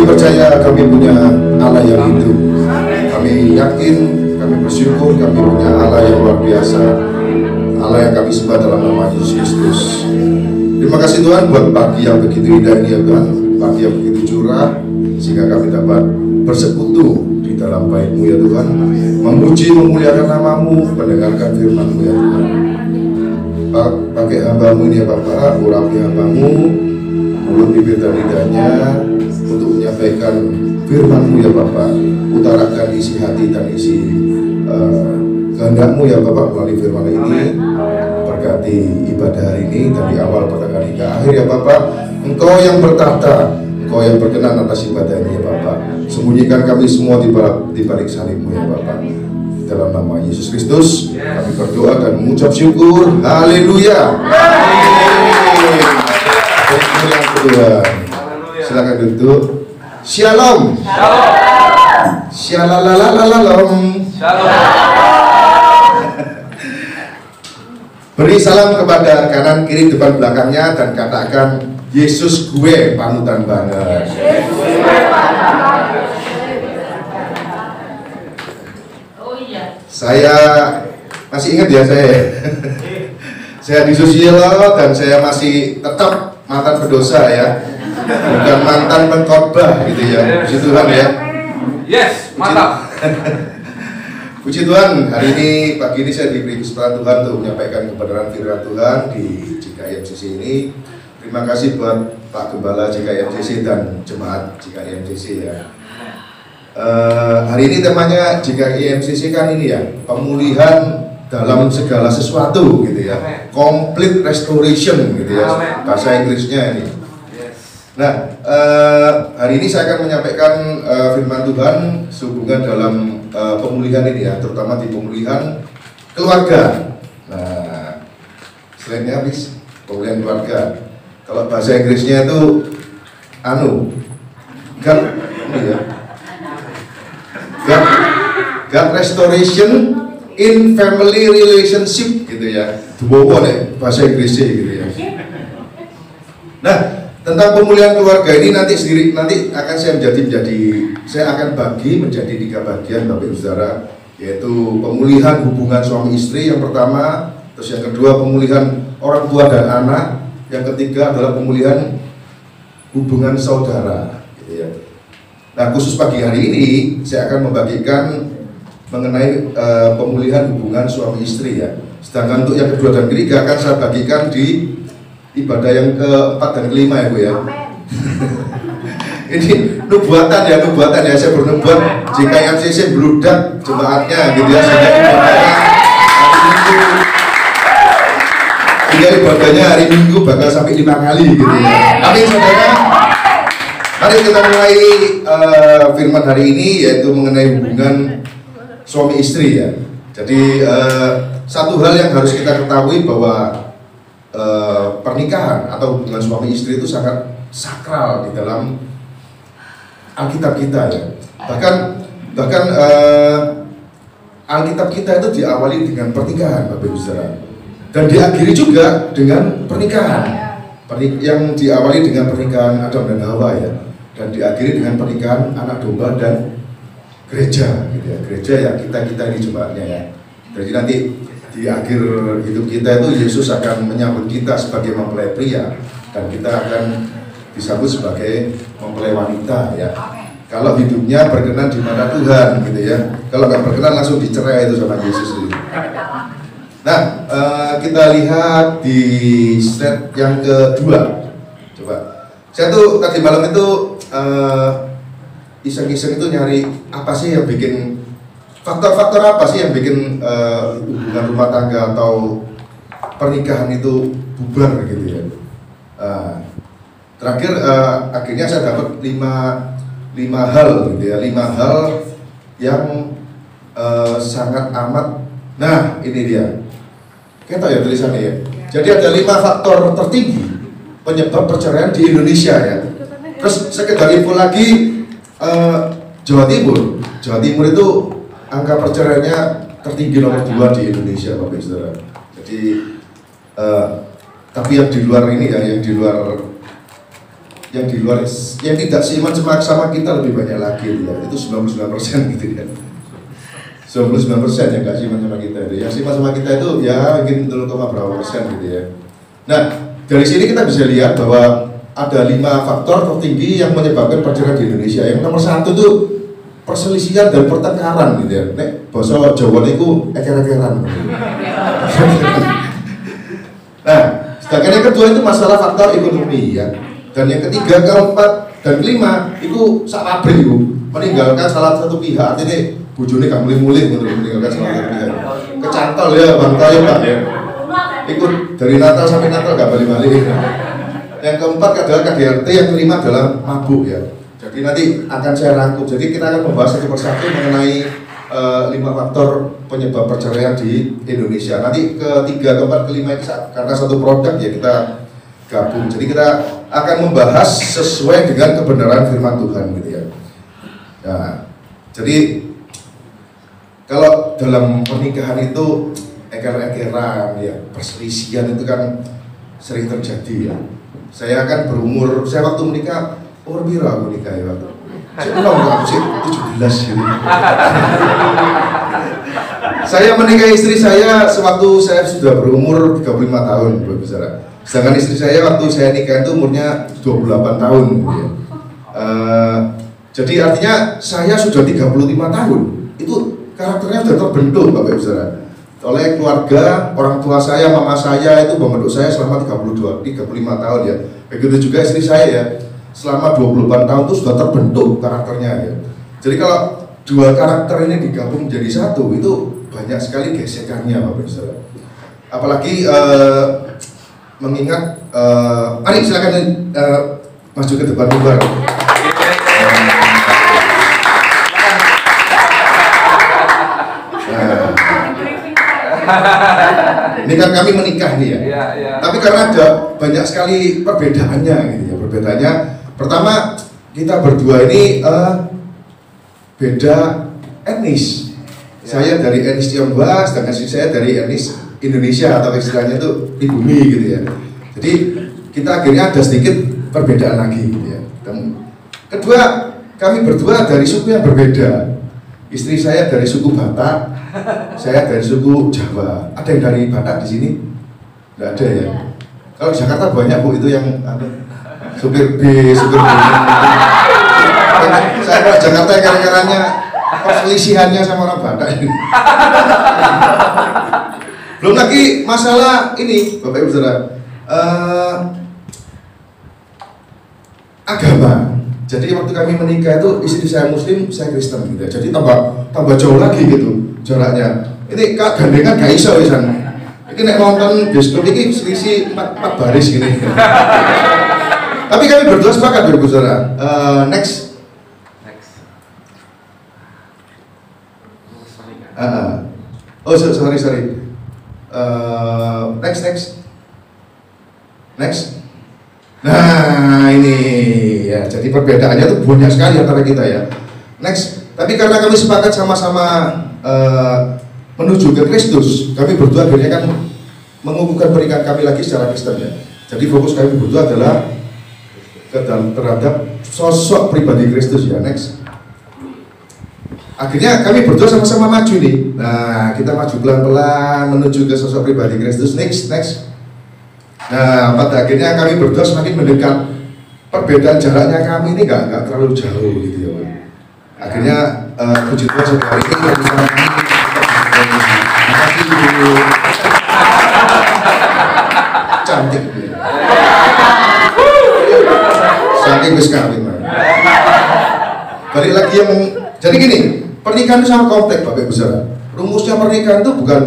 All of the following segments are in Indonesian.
percaya kami punya Allah yang hidup. Kami yakin, kami bersyukur kami punya Allah yang luar biasa, Allah yang kami sembah dalam nama Yesus Kristus. Terima kasih Tuhan buat pagi yang begitu indah ini ya Tuhan, pagi yang begitu cerah, sehingga kami dapat bersekutu di dalam bait-Mu ya Tuhan, memuji memuliakan nama-Mu, mendengarkan firman-Mu ya Tuhan. Pakai hamba-Mu ini ya Bapak, urapi hamba-Mu, mulut bibir dan lidahnya untuk menyampaikan firman-Mu ya Bapak, utarakan isi hati dan isi kehendak-Mu ya Bapak melalui firman ini. Berkati ibadah hari ini dari awal pertengahan hingga akhir ya Bapak. Engkau yang bertahta, Engkau yang berkenan atas ibadah ini ya Bapak. Sembunyikan kami semua di balik salib-Mu ya Bapak. Dalam nama Yesus Kristus kami berdoa dan mengucap syukur. Haleluya. Yang kedua, silakan duduk. Shalom. Shalalalalalalam. Beri salam kepada kanan, kiri, depan, belakangnya dan katakan, Yesus gue panutan banget. Saya masih ingat ya saya di sosial dan saya masih tetap mantan pendosa ya, bukan mantan pengkhotbah gitu ya. Puji Tuhan ya. Yes, mantap. Puji Tuhan, hari ini pagi ini saya diberi kesempatan Tuhan untuk menyampaikan kebenaran firman Tuhan di JKI-MCC ini. Terima kasih buat Pak Gembala JKI-MCC dan jemaat JKI-MCC ya. Hari ini temanya JKI-MCC kan ini ya, pemulihan dalam segala sesuatu gitu ya, complete restoration gitu ya, bahasa Inggrisnya ini. Nah, hari ini saya akan menyampaikan firman Tuhan sehubungan dalam pemulihan ini ya, terutama di pemulihan keluarga. Nah, selainnya habis pemulihan keluarga. Kalau bahasa Inggrisnya itu God restoration in family relationship gitu ya. Duwowo nih bahasa Inggrisnya gitu ya. Nah, tentang pemulihan keluarga ini nanti akan saya akan bagi menjadi 3 bagian Bapak Ibu Saudara, yaitu pemulihan hubungan suami istri yang pertama, terus yang kedua pemulihan orang tua dan anak, yang ketiga adalah pemulihan hubungan saudara gitu ya. Nah, khusus pagi hari ini saya akan membagikan mengenai pemulihan hubungan suami istri ya. Sedangkan untuk yang kedua dan ketiga akan saya bagikan di ibadah yang keempat dan kelima ya Bu ya. Ini nubuatan ya, saya bernubuat JKI-MCC beludak jemaatnya gitu ya, sehingga ibadahnya hari Minggu bakal sampai 5 kali gitu ya. Amin saudara. Mari kita mulai firman hari ini, yaitu mengenai hubungan suami istri ya. Jadi satu hal yang harus kita ketahui bahwa pernikahan atau hubungan suami istri itu sangat sakral di dalam Alkitab kita ya. Bahkan Alkitab kita itu diawali dengan pernikahan Bapak Ibu Saudara, dan diakhiri juga dengan pernikahan. Yang diawali dengan pernikahan Adam dan Hawa ya, dan diakhiri dengan pernikahan anak domba dan gereja gitu ya. Gereja ya kita ini jemaatnya ya. Jadi nanti di akhir hidup kita itu Yesus akan menyambut kita sebagai mempelai pria, dan kita akan disambut sebagai mempelai wanita ya. Kalau hidupnya berkenan di mata Tuhan gitu ya. Kalau nggak berkenan langsung dicerai itu sama Yesus itu. Nah, kita lihat di slide yang kedua. Coba. Saya tuh tadi malam itu iseng-iseng itu nyari apa sih yang bikin, faktor-faktor apa sih yang bikin hubungan rumah tangga atau pernikahan itu bubar gitu ya. Terakhir akhirnya saya dapat 5 hal gitu ya, 5 hal yang sangat amat. Nah, ini dia. Kita tahu ya tulisannya ya. Jadi ada 5 faktor tertinggi penyebab perceraian di Indonesia ya. Terus sekedar info lagi, Jawa Timur itu angka perceraiannya tertinggi nomor 2 di Indonesia Bapak Ibu Saudara. Jadi tapi yang di luar ini ya, yang di luar, yang tidak seiman sama kita lebih banyak lagi ya. Itu 99% gitu ya. 99% yang gak seiman sama kita itu. Yang seiman sama kita itu ya mungkin 0,berapa% gitu ya. Nah, dari sini kita bisa lihat bahwa ada 5 faktor tertinggi yang menyebabkan perceraian di Indonesia. Yang nomor 1 itu perselisihan dan pertengkaran gitu ya. Nek bahasa Jawa itu eker-ekeran. Nah, sedangkan yang kedua itu masalah faktor ekonomi ya. Dan yang ketiga, keempat, dan kelima itu sak pabrik itu meninggalkan salah satu pihak. Artinya bojone gak mulih-mulih untuk meninggalkan salah satu pihak. Kecantol ya, bangka ya Pak ya. Ikut dari Natal sampai Natal gak balik-balik. Yang keempat adalah KDRT, yang kelima adalah mabuk ya. Jadi nanti akan saya rangkum. Jadi kita akan membahas satu persatu mengenai 5 faktor penyebab perceraian di Indonesia. Nanti ketiga, keempat, kelima karena satu produk ya kita gabung. Jadi kita akan membahas sesuai dengan kebenaran firman Tuhan gitu ya. Nah, jadi kalau dalam pernikahan itu eker-ekeran ya, perselisihan itu kan sering terjadi ya. Saya kan berumur, saya waktu menikah umur berapa aku nikah ya waktu? Saya aku sih 17 gitu. Saya menikahi istri saya sewaktu saya sudah berumur 35 tahun, Bapak Saudara. Sedangkan istri saya waktu saya nikah itu umurnya 28 tahun gitu ya. Jadi artinya saya sudah 35 tahun. Itu karakternya sudah terbentuk Bapak Saudara. Oleh keluarga, orang tua saya, mama saya itu membentuk saya selama 35 tahun ya. Begitu juga istri saya ya. Selama 28 tahun itu sudah terbentuk karakternya ya. Jadi kalau dua karakter ini digabung menjadi satu itu banyak sekali gesekannya Bapak Saudara. Apalagi mengingat mari silakan maju ke depan mimbar. Ini kan kami menikah nih ya. Tapi karena ada banyak sekali perbedaannya gitu ya. Perbedaannya pertama, kita berdua ini beda etnis. Saya dari etnis Tionghoa, sedangkan saya dari etnis Indonesia atau istilahnya itu pribumi gitu ya. Jadi kita akhirnya ada sedikit perbedaan lagi gitu ya. Dan kedua, kami berdua dari suku yang berbeda. Istri saya dari suku Batak, saya dari suku Jawa. Ada yang dari Batak di sini? Tidak ada ya. Kalau di Jakarta banyak Bu itu yang supir B, supir B. Saya ke Jakarta kira-kiranya perselisihannya sama orang Batak ini. Belum lagi masalah ini, Bapak Ibu Saudara, agama. Jadi waktu kami menikah itu istri saya Muslim, saya Kristen gitu. Jadi tambah jauh lagi gitu jaraknya. Ini kak gandengan gak iso wisan. Ini nek nonton bioskop ini selisih 4 baris gini. Tapi kami berdua sepakat Bapak Ibu Saudara. Next. Oh sorry. Next. Nah ini ya, jadi perbedaannya tuh banyak sekali antara kita ya. Next. Tapi karena kami sepakat sama-sama menuju ke Kristus, kami berdua akhirnya kan mengukuhkan pernikahan kami lagi secara Kristen ya. Jadi fokus kami berdua adalah terhadap sosok pribadi Kristus ya. Next. Akhirnya kami berdua sama-sama maju nih. Nah, kita maju pelan-pelan menuju ke sosok pribadi Kristus. Next. Nah, pada akhirnya kami berdua semakin mendekat. Perbedaan jaraknya kami ini nggak terlalu jauh gitu ya. Akhirnya puji Tuhan saudara ini bersama kami. Terima kasih Ibu. Cantik Bu. Saking wis kawin. Balik lagi yang jadi gini. Pernikahan itu sangat kompleks Bapak Ibu Saudara. Rumusnya pernikahan itu bukan,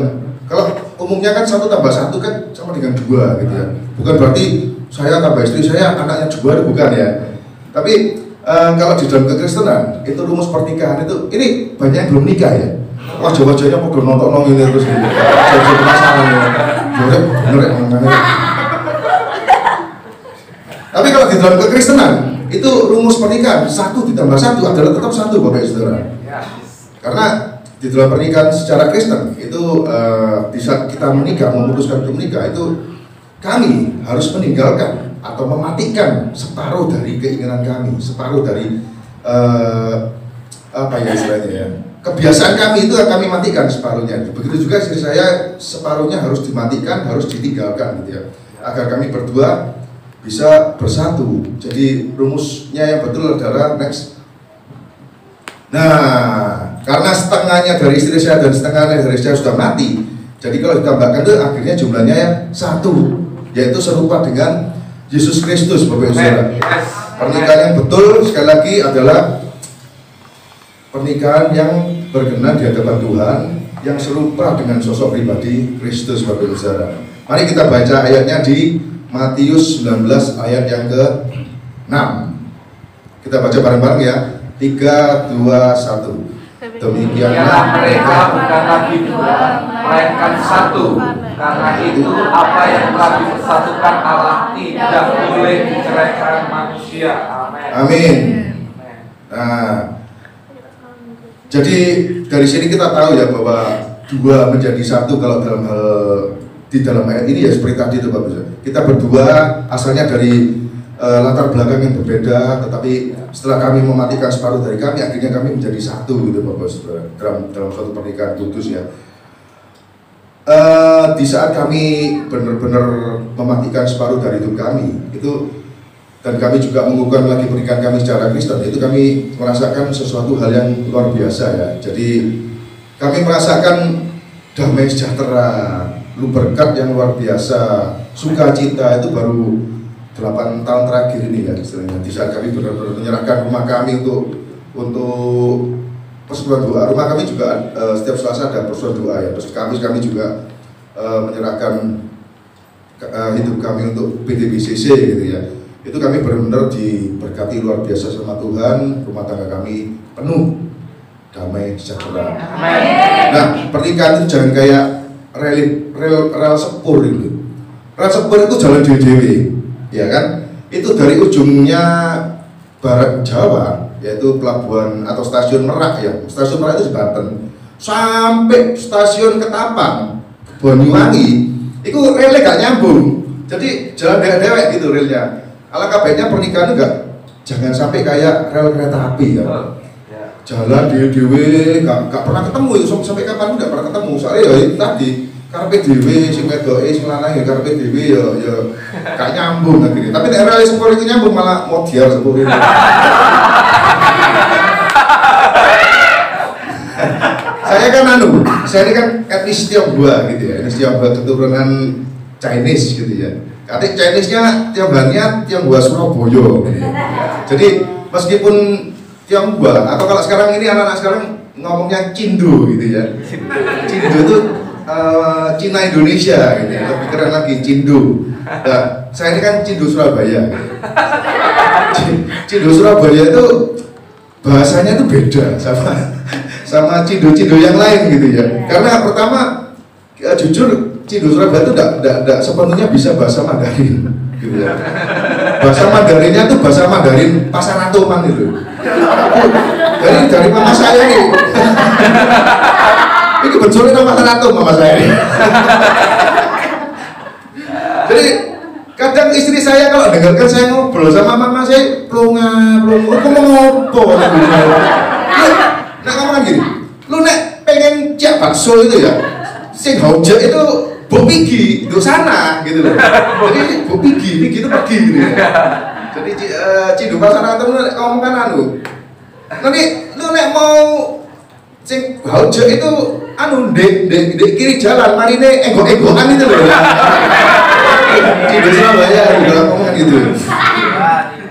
kalau umumnya kan 1 tambah 1 kan sama dengan 2 gitu ya. Bukan berarti saya tambah istri saya anaknya 2, bukan ya. Tapi kalau di dalam kekristenan itu rumus pernikahan itu, ini banyak yang belum nikah ya. Wajah-wajahnya udah nonton ini terus gitu. Saya penasaran ya. Bener. Tapi kalau di dalam kekristenan itu rumus pernikahan 1 ditambah 1 adalah tetap 1 Bapak Ibu Saudara. Karena di dalam pernikahan secara Kristen itu di saat kita menikah, memutuskan untuk menikah itu kami harus meninggalkan atau mematikan separuh dari keinginan kami, separuh dari apa ya istilahnya ya, kebiasaan kami itu kami matikan separuhnya. Begitu juga istri saya, separuhnya harus dimatikan, harus ditinggalkan gitu ya, agar kami berdua bisa bersatu. Jadi rumusnya yang betul adalah next. Nah, karena setengahnya dari istri saya dan setengahnya dari saya sudah mati, jadi kalau ditambahkan itu akhirnya jumlahnya yang satu, yaitu serupa dengan Yesus Kristus, Bapak Ibu Saudara. Pernikahan yang betul sekali lagi adalah pernikahan yang berkenan di hadapan Tuhan, yang serupa dengan sosok pribadi Kristus, Bapak Ibu Saudara. Mari kita baca ayatnya di Matius 19 ayat yang ke-6. Kita baca bareng-bareng ya. 3, 2, 1. Demikianlah mereka bukan lagi dua, melainkan satu. Karena itu apa yang telah dipersatukan Allah tidak boleh diceraikan manusia. Amin. Amin. Nah, jadi dari sini kita tahu ya bahwa dua menjadi satu kalau dalam hal di dalam ayat ini ya seperti tadi itu Bapak. Kita berdua asalnya dari latar belakang yang berbeda, tetapi setelah kami mematikan separuh dari kami, akhirnya kami menjadi satu gitu Bapak Saudara, dalam suatu pernikahan kudus ya. Di saat kami benar-benar mematikan separuh dari hidup kami itu, dan kami juga mengukuhkan lagi pernikahan kami secara Kristen, itu kami merasakan sesuatu hal yang luar biasa ya. Jadi kami merasakan damai sejahtera, berkat yang luar biasa, sukacita itu baru 8 tahun terakhir ini ya istilahnya. Di saat kami benar-benar menyerahkan rumah kami untuk persekutuan doa. Rumah kami juga setiap Selasa ada persekutuan doa ya. Terus kami juga menyerahkan hidup kami untuk PTBCC gitu ya. Itu kami benar-benar diberkati luar biasa sama Tuhan. Rumah tangga kami penuh damai sejahtera. Nah, pernikahan itu jangan kayak rel sepur itu. Rel sepur itu jalan dewe-dewe, ya kan? Itu dari ujungnya barat Jawa, yaitu pelabuhan atau stasiun Merak ya. Stasiun Merak itu di Banten, sampai stasiun Ketapang, Banyuwangi, itu relnya gak nyambung. Jadi jalan dewek gitu relnya. Alangkah baiknya pernikahan enggak, jangan sampai kayak rel kereta api ya. Jalan dewe-dewe, gak pernah ketemu itu sampai kapan enggak pernah ketemu. Soalnya ya itu tadi karpe dewe, sing wedoke sing lanang ya karpe dewe ya gak nyambung akhirnya. Tapi nek rel sepur itu nyambung malah modiar sepur itu. Saya ini kan etnis Tionghoa gitu ya, etnis Tionghoa keturunan Chinese gitu ya. Artinya Chinese-nya Tionghoa Surabaya gitu ya. Jadi meskipun Tionghoa atau kalau sekarang ini anak-anak sekarang ngomongnya Cindo gitu ya. Cindo itu Cina Indonesia gitu ya. Lebih keren lagi Cindo. Nah, saya ini kan Cindo Surabaya. Cindo Surabaya itu bahasanya itu beda sama Cindo-Cindo yang lain gitu ya. Karena pertama jujur Cindo Surabaya itu tidak sepenuhnya bisa bahasa Mandarin gitu ya. Bahasa Mandarinnya itu bahasa Mandarin Pasaratoman itu. Dari mama saya nih. Ini kebetulan nama Pasaratom mama saya nih. Jadi kadang istri saya kalau dengarkan saya ngobrol sama mama saya plonga, aku mau ngobrol. Nah kamu kan gini, lu nek pengen cak bakso itu ya, sing hojek itu bopigi itu sana gitu loh. Jadi bopigi itu pergi gitu ya. Jadi Cindo Pasaratoman lu ngomong kan anu. Nanti lu nek mau sing hojek itu anu dek kiri jalan marine enggok-enggokan itu loh. Cindo Surabaya juga ngomong gitu.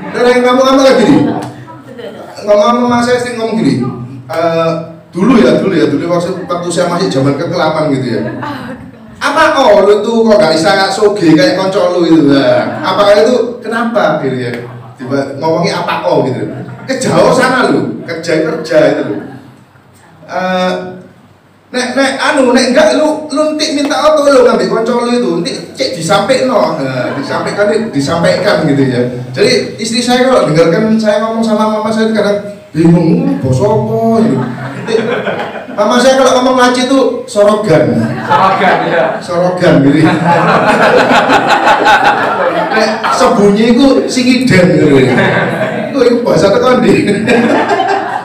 Dan kamu kan gini. Ngomong sama saya sering ngomong gini. Dulu waktu saya masih zaman kekelaman gitu ya. Apa lu tuh kok gak bisa soge kayak konco lu gitu lah. Apa itu kenapa gitu ya? Tiba ngomongnya apa gitu. Kejauh sana lu, kerja itu lu. Nek enggak lu nanti minta auto lu ngambil konco lu itu, nanti cek disampaikan gitu ya. Jadi istri saya kalau dengarkan saya ngomong sama mama saya kadang bingung, bos apa gitu. Mama saya kalau ngomong laci itu sorogan gitu. sembunyi itu singiden gitu. Itu bahasa tekan di.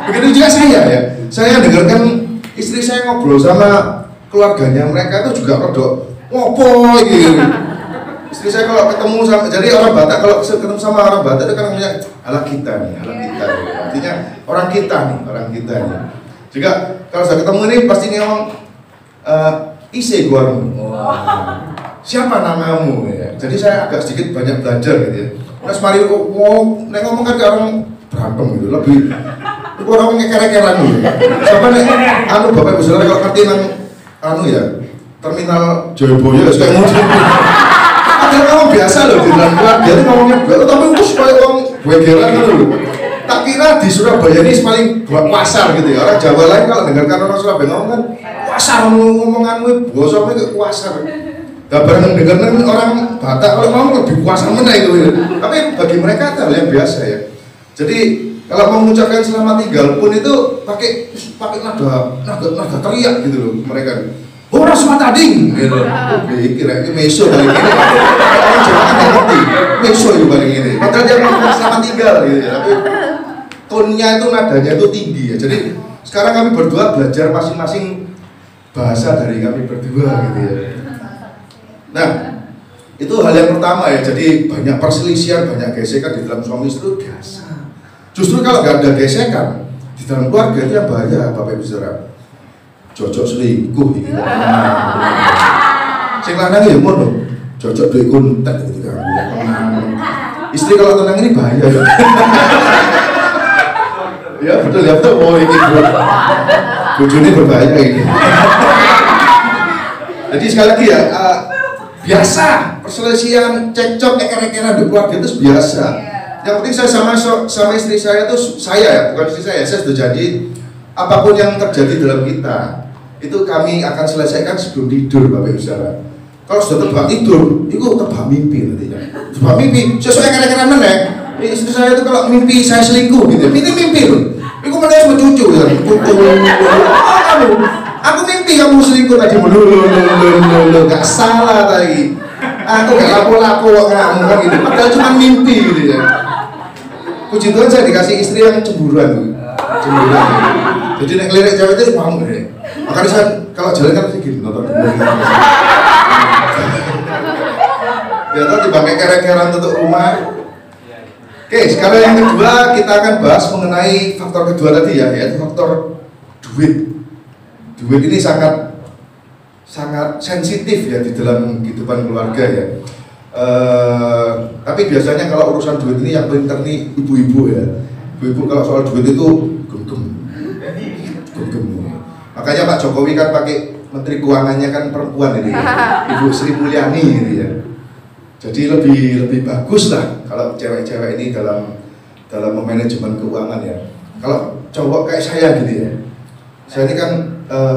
Begitu juga saya ya. Saya dengarkan istri saya ngobrol sama keluarganya mereka itu juga rodok ngopo gitu. Istri saya kalau ketemu sama, jadi orang Batak kalau ketemu sama orang Batak itu kan namanya ala kita nih. Artinya orang kita nih. Juga kalau saya ketemu ini pasti ngomong ise guarmu. Siapa namamu ya. Jadi saya agak sedikit banyak belajar gitu ya. Mas Mario ngomong kan ke orang berantem gitu, lebih orang ngeker-keran gitu. Siapa nih? Bapak Ibu Saudara kalau ngerti nang ya terminal Joyoboyo kayak ngono. Padahal ngomong biasa loh di dalam keluarga itu ngomongnya biasa, tapi terus kayak orang wegeran kan loh. Tak kira di Surabaya ini paling buat pasar gitu ya. Orang Jawa lain kalau dengarkan orang Surabaya ngomong kan pasar, ngomonganmu bosoknya ke pasar. Gak bareng dengarkan orang Batak kalau ngomong lebih puasa mana itu ya. Tapi bagi mereka itu hal yang biasa ya. Jadi kalau mau mengucapkan selamat tinggal pun itu pakai nada teriak gitu loh mereka. Orang semua tading, gitu. Kira ini meso paling ini. Orang Jawa kan nggak ngerti, meso itu paling ini. Padahal dia mengucapkan selamat tinggal, gitu ya. Tapi tonnya itu nadanya itu tinggi ya. Jadi sekarang kami berdua belajar masing-masing bahasa dari kami berdua, gitu ya. Nah, itu hal yang pertama ya. Jadi banyak perselisihan, banyak gesekan di dalam suami istri itu biasa. Justru kalau nggak ada gesekan di dalam keluarga itu yang bahaya, Bapak Ibu Saudara. Cocok selingkuh iki. Sing lanang ya ngono. Cocok duwe kontak gitu kan. Istri kalau tenang ini bahaya ya. Ya betul ya, betul. Oh ini bojone berbahaya ini. Jadi sekali lagi ya, biasa perselisihan, cekcok, eker-ekeran di keluarga itu biasa. Yang penting saya sama istri saya tuh bukan istri saya sudah jadi apapun yang terjadi dalam kita itu kami akan selesaikan sebelum tidur, Bapak Ibu Saudara. Kalau sudah tebak tidur, itu tebak mimpi nantinya. Tebak mimpi, sesuai kira-kira mana? Istri saya itu kalau mimpi saya selingkuh gitu, ini mimpi loh. Itu mana sama cucu ya? Aku mimpi kamu selingkuh tadi, gak salah tadi. Aku gak lapo-lapo kamu kan gitu. Padahal cuma mimpi gitu ya. Puji Tuhan saya dikasih istri yang cemburuan. Jadi nek lirik cewek itu mau deh. Makanya saya kalau jalan kan begini nonton. Ya tadi pakai kere-keran tutup rumah. Oke, sekarang yang kedua kita akan bahas mengenai faktor kedua tadi ya, yaitu faktor duit. Duit ini sangat sensitif ya di dalam kehidupan keluarga ya. Tapi biasanya kalau urusan duit ini yang pintar nih ibu-ibu ya. Ibu-ibu kalau soal duit itu gem-gem. Makanya Pak Jokowi kan pakai Menteri Keuangannya kan perempuan ini, Ibu Sri Mulyani ini ya. Jadi lebih bagus lah kalau cewek-cewek ini dalam manajemen keuangan ya. Kalau cowok kayak saya gitu ya, saya ini kan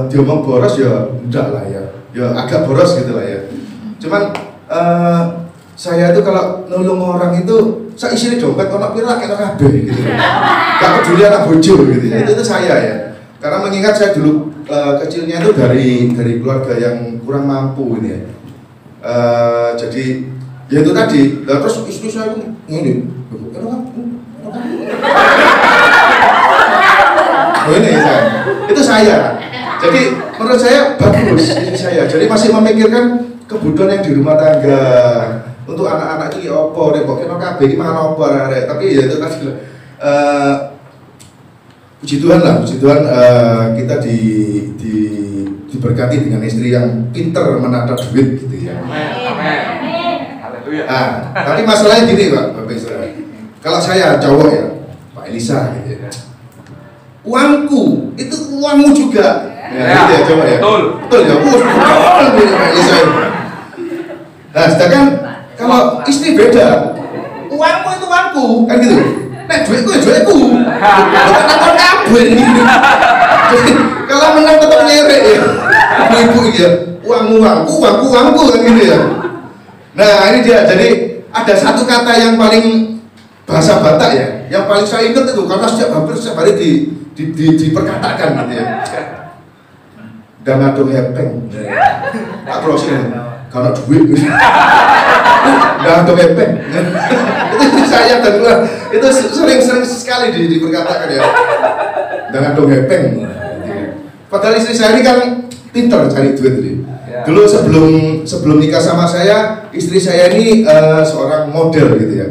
diomong boros ya enggak lah ya agak boros gitu lah ya. Cuman saya itu kalau nolong orang itu saya isi dompet orang pira kayak kabeh gitu. Gak peduli anak bojo gitu ya. Itu saya ya. Karena mengingat saya dulu kecilnya itu dari keluarga yang kurang mampu ini ya. Jadi ya itu tadi. Nah, terus istri saya itu ini. Oh ini saya. Itu saya. Jadi menurut saya bagus istri saya. Jadi masih memikirkan kebutuhan yang di rumah tangga. Untuk anak-anak itu ya opo, repot kena kabeh iki mangan opo arek. Tapi ya itu tadi puji Tuhan lah, kita diberkati dengan istri yang pinter menata duit gitu ya. Amin. Haleluya. Tapi masalahnya gini Pak, Bapak Ibu. Kalau saya cowok ya, Pak Elisa gitu ya. Uangku itu uangmu juga. Ya, gitu ya coba ya. Betul ya. Betul Pak Elisa. Nah, sedangkan kalau istri beda, uangmu itu uangku, kan gitu. Nek duitku ya duitku. Bukan nonton kabel ini. Jadi kalau menang tetap nyerek ya. Ibu ya, uangmu kan gitu ya. Nah ini dia. Jadi ada satu kata yang paling bahasa Batak ya, yang paling saya ingat itu karena hampir setiap hari diperkatakan gitu ya. Dan ngadong hepeng. Tak prosin. Karena duit. Dan ngadong hepeng. saya dan Tuhan itu sering sekali diperkatakan ya. Dengan dong hepeng. Padahal istri saya ini kan pintar cari duit ini. Dulu sebelum nikah sama saya, istri saya ini seorang model gitu ya.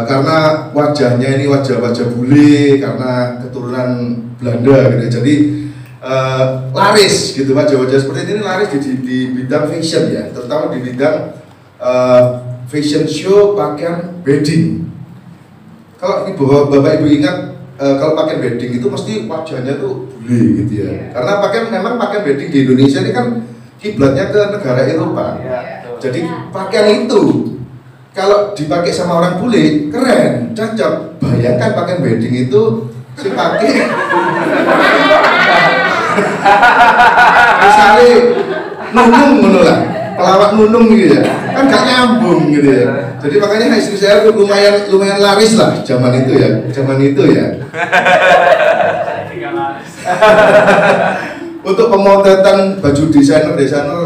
Karena wajahnya ini wajah bule, karena keturunan Belanda gitu. Jadi laris gitu, wajah-wajah seperti ini laris di bidang fashion ya, terutama di bidang fashion show pakaian wedding. Kalau bapak ibu ingat, kalau pakaian wedding itu mesti wajahnya tuh bule gitu ya. Karena memang pakaian wedding di Indonesia ini kan kiblatnya ke negara Eropa. Jadi pakaian itu kalau dipakai sama orang bule keren, cocok. Bayangkan pakaian wedding itu si pakai misalnya nunung menolak pelawak nunung gitu ya, kan gak nyambung gitu ya. Jadi makanya istri saya lumayan laris lah zaman itu ya. Untuk pemotretan baju desainer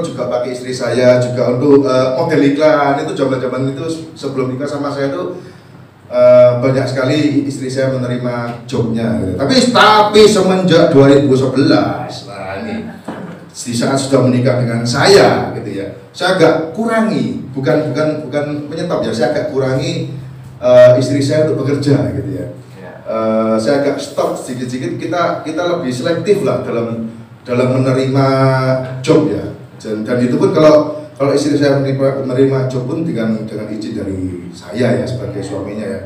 juga pakai istri saya, juga untuk model iklan itu zaman itu sebelum nikah sama saya itu banyak sekali istri saya menerima jobnya gitu. Tapi semenjak 2011, nah ini di saat sudah menikah dengan saya gitu ya, saya agak kurangi, bukan menyetop ya, saya agak kurangi istri saya untuk bekerja gitu ya. Saya agak stop sedikit-sedikit, kita lebih selektif lah dalam menerima job ya. Dan itu pun kalau istri saya menerima job pun dengan izin dari saya ya sebagai suaminya ya.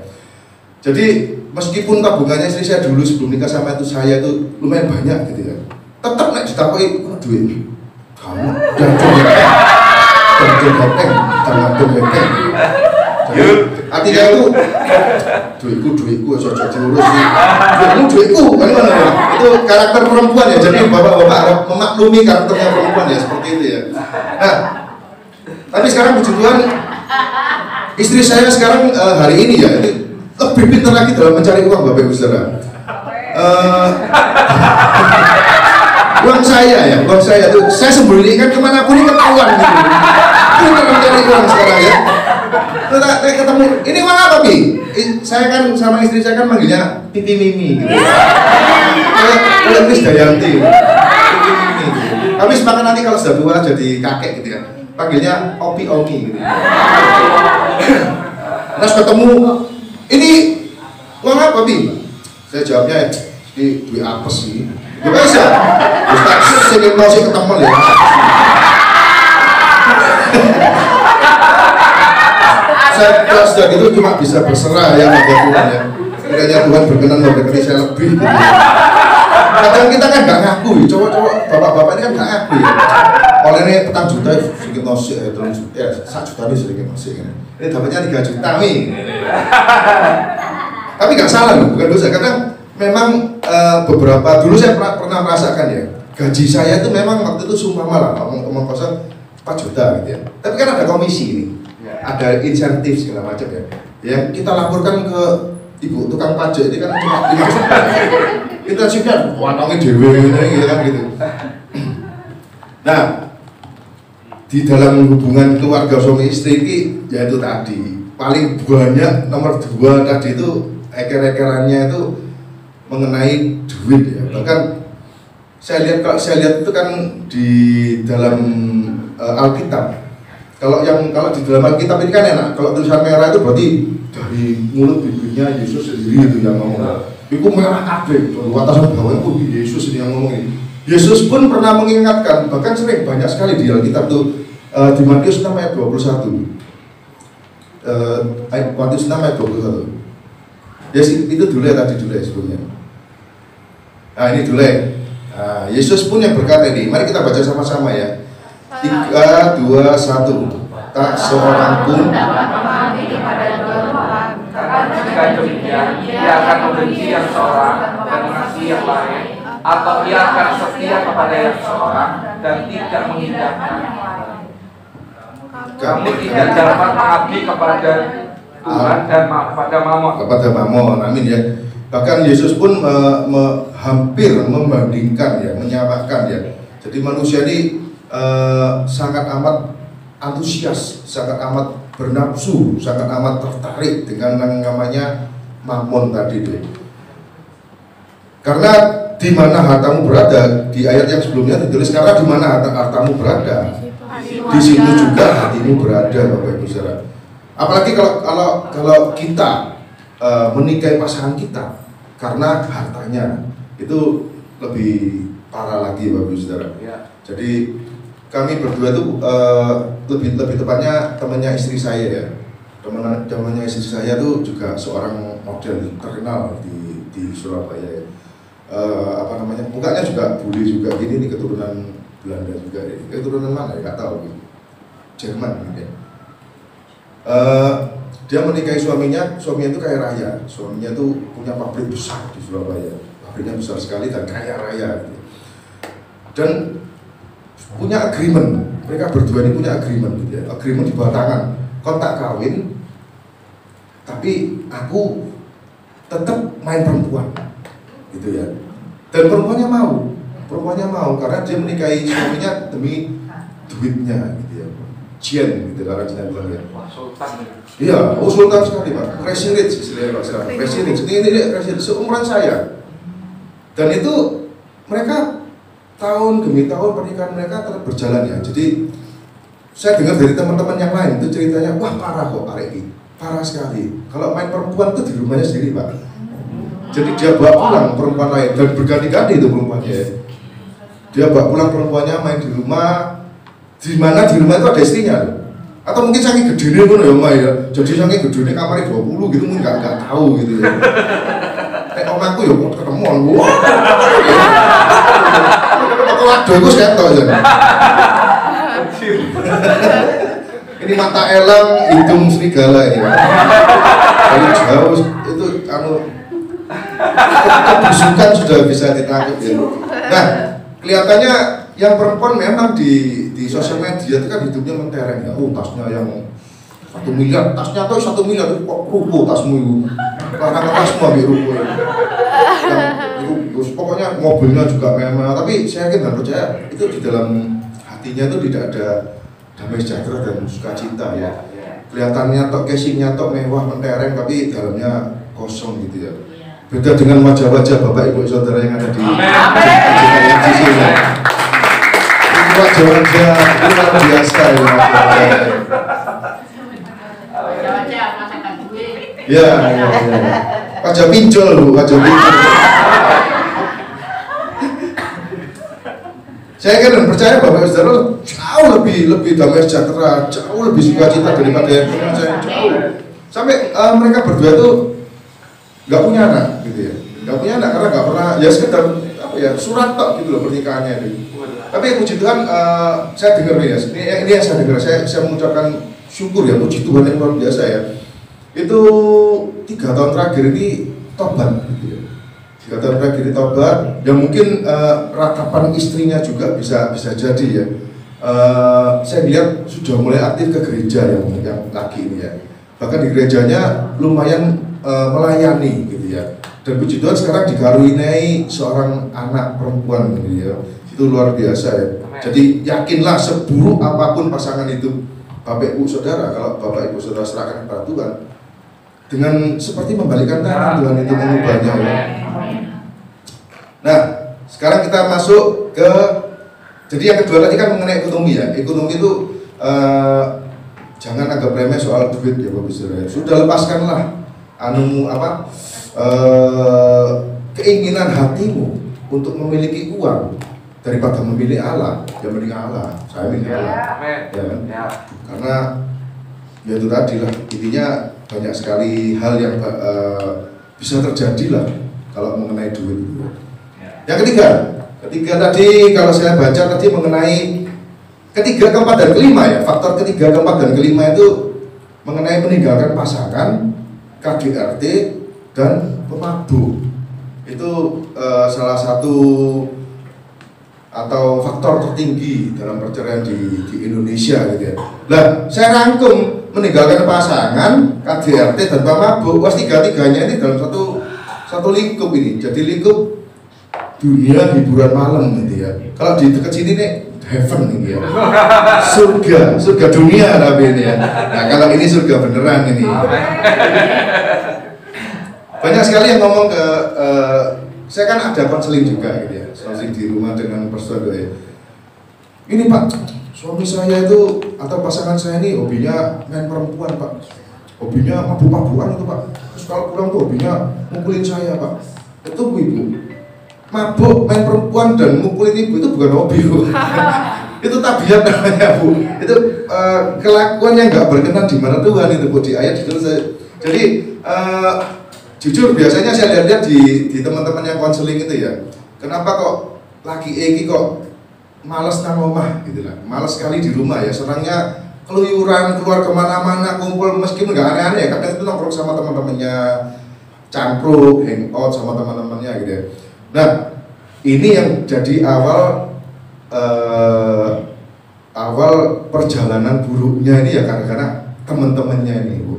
Jadi meskipun tabungannya istri saya dulu sebelum nikah sama itu saya itu lumayan banyak gitu ya, tetap nek ditakoi duit kamu dan hepeng. Artinya itu duitku cocok diurus sih. Duitku bagaimana ya? Itu karakter perempuan ya. Jadi bapak-bapak harap memaklumi karakternya perempuan ya, seperti itu ya. Nah, tapi sekarang puji Tuhan, istri saya sekarang hari ini ya lebih pintar lagi dalam mencari uang, Bapak Ibu Saudara. Uang saya tuh saya sembunyikan kemanapun ini ketahuan gitu. Pintar mencari uang sekarang ya. Kita ketemu, ini uang apa Pi? Saya kan sama istri saya kan manggilnya Pipi Mimi gitu. Kalau Miss Dayanti, Pipi Mimi gitu. Tapi semakin nanti kalau sudah tua jadi kakek gitu ya, panggilnya Opi Omi gitu. Terus ketemu, ini uang apa Pi? Saya jawabnya, ini duit apa sih? Gimana sih? Ustaz, saya mau sih ketemu ya. Saya sudah gitu cuma bisa berserah ya pada Tuhan ya. Kiranya Tuhan berkenan memberkati saya lebih gitu ya. Kadang kita kan nggak ngaku, cowok-cowok bapak-bapak ini kan nggak ngaku ya. Oleh ini petang juta sedikit nosik ya, terus ya 1 juta ini sedikit nosik ini dapatnya 3 juta nih. Tapi nggak salah loh, bukan dosa. Kadang memang beberapa dulu saya pernah merasakan ya, gaji saya itu memang waktu itu sumpah malah ngomong kosong 4 juta gitu ya. Tapi kan ada komisi ini, ada insentif segala macam ya. Yang kita laporkan ke ibu tukang pajak ini kan cuma 5 juta. Kita sih kan watongnya dewe gitu kan gitu. Nah, di dalam hubungan keluarga suami istri ini yaitu tadi paling banyak nomor 2 tadi itu eker-ekerannya itu mengenai duit ya. Bahkan saya lihat itu kan di dalam Alkitab. Kalau di dalam Alkitab ini kan enak. Kalau tulisan merah itu berarti dari mulut bibirnya Yesus sendiri itu yang ngomong. Itu merah kabeh. Atasan bawah itu Yesus ini yang ngomong ini. Yesus pun pernah mengingatkan, bahkan sering banyak sekali di Alkitab tuh di Matius 6 ayat 21. Matius 6 ayat 21. Yes, itu dulu ya tadi dulu ya sebelumnya. Nah ini dulu ya. Nah, Yesus pun yang berkata ini, mari kita baca sama-sama ya. 3, 2, 1. Tak seorang pun karena jika demikian ia akan membenci yang seorang dan mengasihi yang lain, atau ia akan setia kepada yang seorang dan tidak mengindahkan. Kamu tidak dapat mengabdi kepada Tuhan dan kepada Mamon. Kepada Mamon, amin ya. Bahkan Yesus pun hampir membandingkan ya, menyamakan ya. Jadi manusia ini sangat amat antusias, sangat amat bernafsu, sangat amat tertarik dengan yang namanya mamon tadi deh. Karena di mana hartamu berada, di ayat yang sebelumnya ditulis karena di mana hartamu berada, di situ juga hatimu berada, Bapak Ibu Saudara. Apalagi kalau kita menikahi pasangan kita karena hartanya, itu lebih parah lagi, Bapak Ibu Saudara. Jadi kami berdua itu lebih tepatnya temannya istri saya ya. Temannya istri saya itu juga seorang model terkenal di Surabaya ya. Mukanya juga bule juga gini nih, keturunan Belanda juga ya. Keturunan mana ya, nggak tahu gitu. Jerman mungkin. Dia menikahi suaminya itu kaya raya. Suaminya itu punya pabrik besar di Surabaya. Pabriknya besar sekali dan kaya raya gitu. Dan punya agreement, mereka berdua ini punya agreement gitu ya. Agreement di bawah tangan, kontak kawin, tapi aku tetap main perempuan gitu ya. Dan perempuannya mau karena dia menikahi suaminya demi duitnya gitu ya. Cien gitu karena Cina bilang ya. Iya, sultan sekali Pak. Crazy rich istilahnya Pak sekarang. Crazy rich. Ini crazy rich seumuran saya. Dan itu mereka tahun demi tahun pernikahan mereka terus berjalan ya. Jadi saya dengar dari teman-teman yang lain itu ceritanya, wah parah kok Arek ini, parah sekali. Kalau main perempuan itu di rumahnya sendiri Pak. Jadi dia bawa pulang perempuan lain dan berganti-ganti itu perempuannya. Dia bawa pulang perempuannya main di rumah, di mana di rumah itu ada istrinya. Atau mungkin saking gedene ngono ya Mbak ya. Jadi saking gedene kamarnya 20 gitu mungkin enggak tahu gitu ya. Omahku ya ketemuan. Wah. Kok aduh iku ketok ya. Ini mata elang, hidung serigala ini. Dari jauh itu kebusukan sudah bisa ditangkap ya. Nah, kelihatannya yang perempuan memang di sosial media itu kan hidupnya mentereng ya. Oh, tasnya yang 1 miliar, tasnya tuh 1 miliar itu kok ruko tasmu itu. Karena tasmu ambil ruko ya. Terus pokoknya mobilnya juga memang, tapi saya yakin dan percaya itu di dalam hatinya itu tidak ada damai sejahtera dan sukacita ya. Kelihatannya tok casingnya tok mewah mentereng tapi dalamnya kosong gitu ya. Beda dengan wajah-wajah Bapak Ibu Saudara yang ada di sini. Wajah-wajah luar biasa ya. Ya. Wajah pinjol Bu, wajah pinjol. Saya kan percaya Bapak Ibu Saudara jauh lebih damai sejahtera, jauh lebih sukacita daripada yang saya jauh. Sampai mereka berdua itu nggak punya anak gitu ya, nggak punya anak karena nggak pernah ya sekedar surat tok gitu loh pernikahannya ini. Tapi puji Tuhan saya dengar nih ya, ini yang saya dengar, saya mengucapkan syukur ya, puji Tuhan yang luar biasa ya. Itu 3 tahun terakhir ini tobat gitu ya. 3 tahun terakhir ini tobat, ya mungkin ratapan istrinya juga bisa jadi ya. Saya lihat sudah mulai aktif ke gereja yang laki ini ya. Bahkan di gerejanya lumayan melayani gitu ya. Dan puji Tuhan sekarang dikaruniai seorang anak perempuan gitu ya. Itu luar biasa ya. Jadi yakinlah seburuk apapun pasangan itu Bapak Ibu Saudara, kalau Bapak Ibu Saudara serahkan kepada Tuhan, dengan seperti membalikan tangan Tuhan itu mengubahnya ya. Nah, sekarang kita masuk ke, jadi yang kedua tadi kan mengenai ekonomi ya. Ekonomi itu jangan anggap remeh soal duit ya Bapak Ibu Saudara. Sudah lepaskanlah keinginan hatimu untuk memiliki uang daripada memilih Allah. Ya mending Allah, saya milih Allah ya kan? Karena ya itu tadi lah, intinya banyak sekali hal yang bisa terjadi lah kalau mengenai duit. Yang ketiga tadi kalau saya baca tadi mengenai ketiga, keempat, dan kelima ya. Faktor ketiga, keempat, dan kelima itu mengenai meninggalkan pasangan, KDRT, dan pemabuk. Itu salah satu atau faktor tertinggi dalam perceraian di Indonesia gitu ya. Nah, saya rangkum meninggalkan pasangan, KDRT, dan pemabuk. Was tiga-tiganya ini dalam satu lingkup ini. Jadi lingkup dunia hiburan malam gitu ya. Kalau di dekat sini nih heaven ini ya. Surga dunia tapi ini ya. Nah kalau ini surga beneran ini. Banyak sekali yang ngomong ke saya kan ada konseling juga gitu ya, konseling di rumah dengan persoalan ya. Ini Pak, suami saya itu atau pasangan saya ini hobinya main perempuan Pak, hobinya mabuk-mabukan itu Pak. Terus kalau pulang tuh hobinya mukulin saya Pak. Itu Ibu, mabuk, main perempuan dan mukulin Ibu itu bukan hobi Bu. Itu tabiat namanya Bu. Itu kelakuan yang nggak berkenan di mana Tuhan itu Bu, di ayat itu saya. Jadi jujur biasanya saya lihat di teman-teman yang konseling itu ya, kenapa kok laki Eki kok malas nang omah gitu lah, malas sekali di rumah ya, senangnya keluyuran keluar kemana-mana, kumpul meskipun nggak aneh-aneh, kadang itu nongkrong sama teman-temannya, cangkruk, hangout sama teman-temannya gitu ya. Nah ini yang jadi awal perjalanan buruknya ini ya karena teman-temannya ini Bu.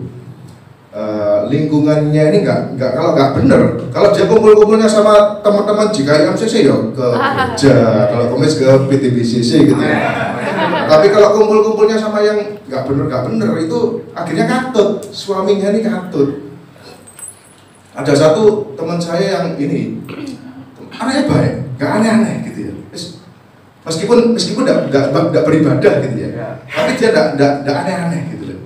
Lingkungannya ini nggak kalau nggak bener, kalau dia kumpul-kumpulnya sama teman-teman JKI MCC ya ke gereja, kalau komis ke PTBCC gitu ya. Tapi kalau kumpul-kumpulnya sama yang nggak bener itu akhirnya katut, suaminya ini katut. Ada satu teman saya yang ini aneh baik, nggak aneh-aneh gitu ya. Meskipun nggak beribadah gitu ya, tapi dia nggak aneh-aneh gitu loh.